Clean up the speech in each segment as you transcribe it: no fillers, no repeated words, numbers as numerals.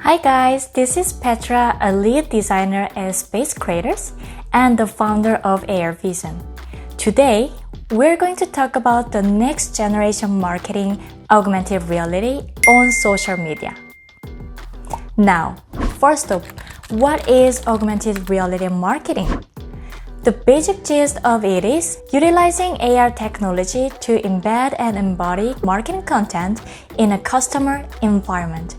Hi guys, this is Petra, a lead designer at Space Creatorz and the founder of AR Vision. Today, we're going to talk about the next generation marketing augmented reality on social media. Now, first up, what is augmented reality marketing? The basic gist of it is utilizing AR technology to embed and embody marketing content in a customer environment.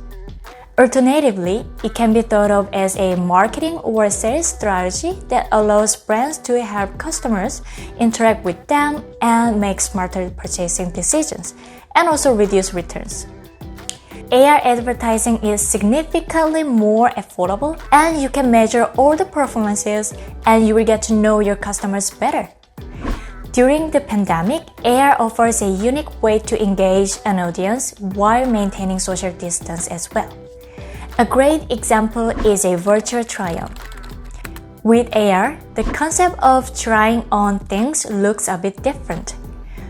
Alternatively, it can be thought of as a marketing or sales strategy that allows brands to help customers interact with them and make smarter purchasing decisions, and also reduce returns. AR advertising is significantly more affordable, and you can measure all the performances and you will get to know your customers better. During the pandemic, AR offers a unique way to engage an audience while maintaining social distance as well. A great example is a virtual try-on. With AR, the concept of trying on things looks a bit different.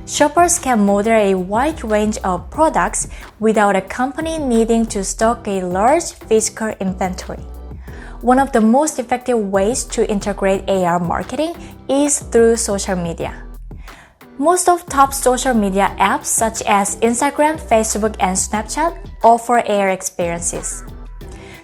Shoppers can model a wide range of products without a company needing to stock a large physical inventory. One of the most effective ways to integrate AR marketing is through social media. Most of top social media apps such as Instagram, Facebook, and Snapchat offer AR experiences.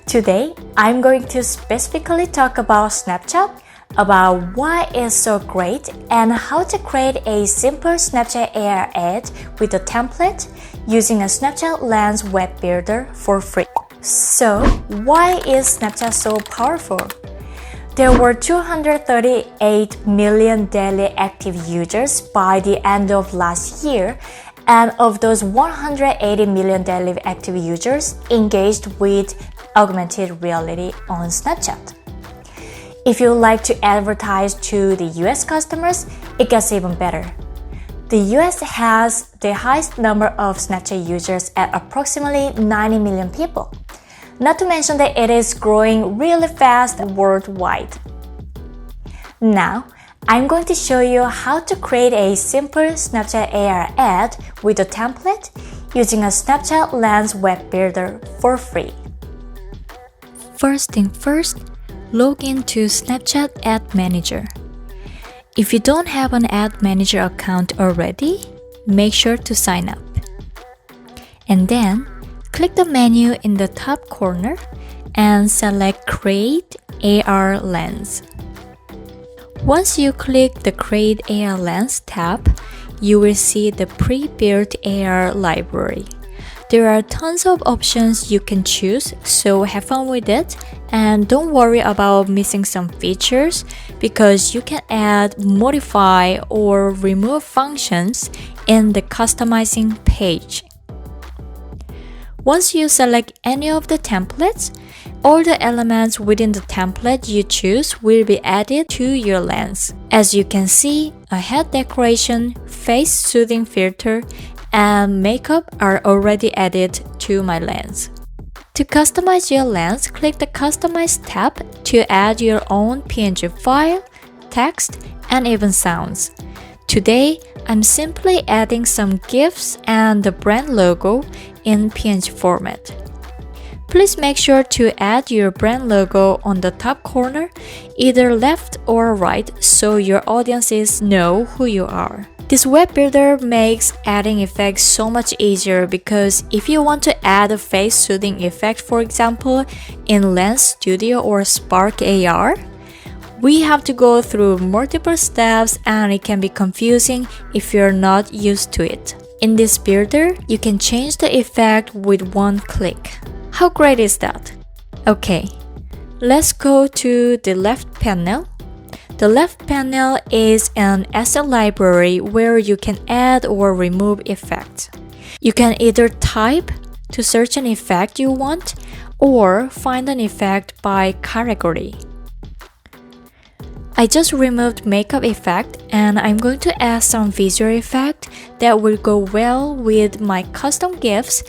Today, I'm going to specifically talk about Snapchat, about why it's so great, and how to create a simple Snapchat AR ad with a template using a Snapchat Lens web builder for free. So, why is Snapchat so powerful? There were 238 million daily active users by the end of last year, and of those 180 million daily active users engaged with augmented reality on Snapchat. If you like to advertise to the US customers, it gets even better. The US has the highest number of Snapchat users at approximately 90 million people. Not to mention that it is growing really fast worldwide. Now, I'm going to show you how to create a simple Snapchat AR ad with a template using a Snapchat Lens web builder for free. First thing first, log into Snapchat Ad Manager. If you don't have an Ad Manager account already, make sure to sign up. And then, click the menu in the top corner and select Create AR Lens. Once you click the Create AR Lens tab, you will see the pre-built AR library. There are tons of options you can choose, so have fun with it and don't worry about missing some features because you can add, modify, or remove functions in the customizing page. Once you select any of the templates, all the elements within the template you choose will be added to your lens. As you can see, a head decoration, face soothing filter, and makeup are already added to my lens. To customize your lens, click the Customize tab to add your own PNG file, text, and even sounds. Today, I'm simply adding some GIFs and the brand logo in PNG format. Please make sure to add your brand logo on the top corner, either left or right, so your audiences know who you are. This web builder makes adding effects so much easier because if you want to add a face soothing effect, for example, in Lens Studio or Spark AR, we have to go through multiple steps and it can be confusing if you're not used to it. In this builder, you can change the effect with one click. How great is that? Okay, let's go to the left panel. The left panel is an asset library where you can add or remove effects. You can either type to search an effect you want or find an effect by category. I just removed makeup effect and I'm going to add some visual effect that will go well with my custom GIFs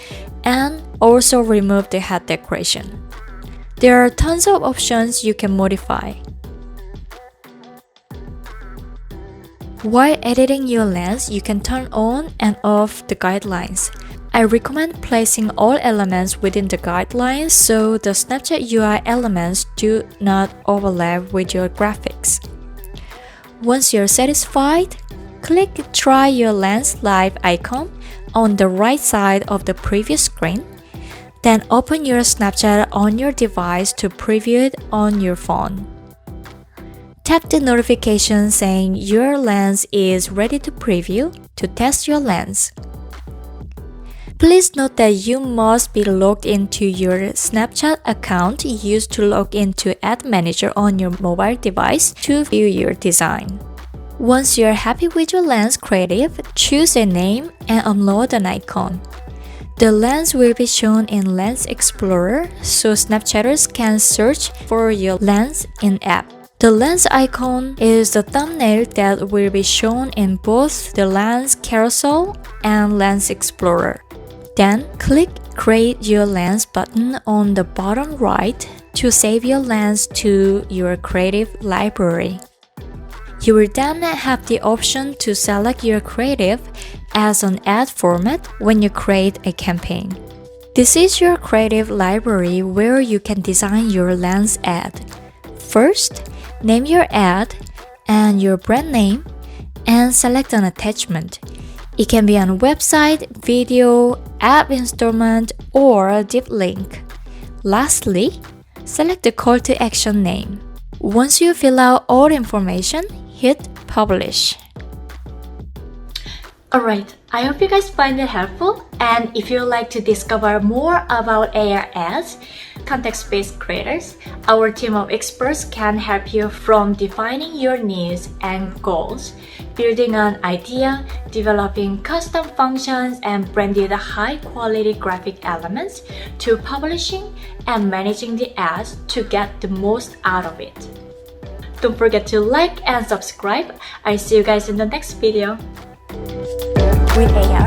and also remove the head decoration. There are tons of options you can modify. While editing your lens, you can turn on and off the guidelines. I recommend placing all elements within the guidelines so the Snapchat UI elements do not overlap with your graphics. Once you're satisfied, click Try Your Lens Live icon on the right side of the preview screen. Then open your Snapchat on your device to preview it on your phone. Tap the notification saying your lens is ready to preview to test your lens. Please note that you must be logged into your Snapchat account used to log into Ad Manager on your mobile device to view your design. Once you're happy with your lens creative, choose a name and upload an icon. The lens will be shown in Lens Explorer so Snapchatters can search for your lens in-app. The lens icon is the thumbnail that will be shown in both the Lens Carousel and Lens Explorer. Then, click Create Your Lens button on the bottom right to save your lens to your creative library. You will then have the option to select your creative as an ad format when you create a campaign. This is your creative library where you can design your lens ad. First, name your ad and your brand name and select an attachment. It can be on a website, video, app installment, or a deep link. Lastly, select the call to action name. Once you fill out all information, hit Publish. Alright, I hope you guys find it helpful, and if you'd like to discover more about AR ads, context-based creators, our team of experts can help you from defining your needs and goals, building an idea, developing custom functions and branded high-quality graphic elements, to publishing and managing the ads to get the most out of it. Don't forget to like and subscribe. I'll see you guys in the next video. With AR,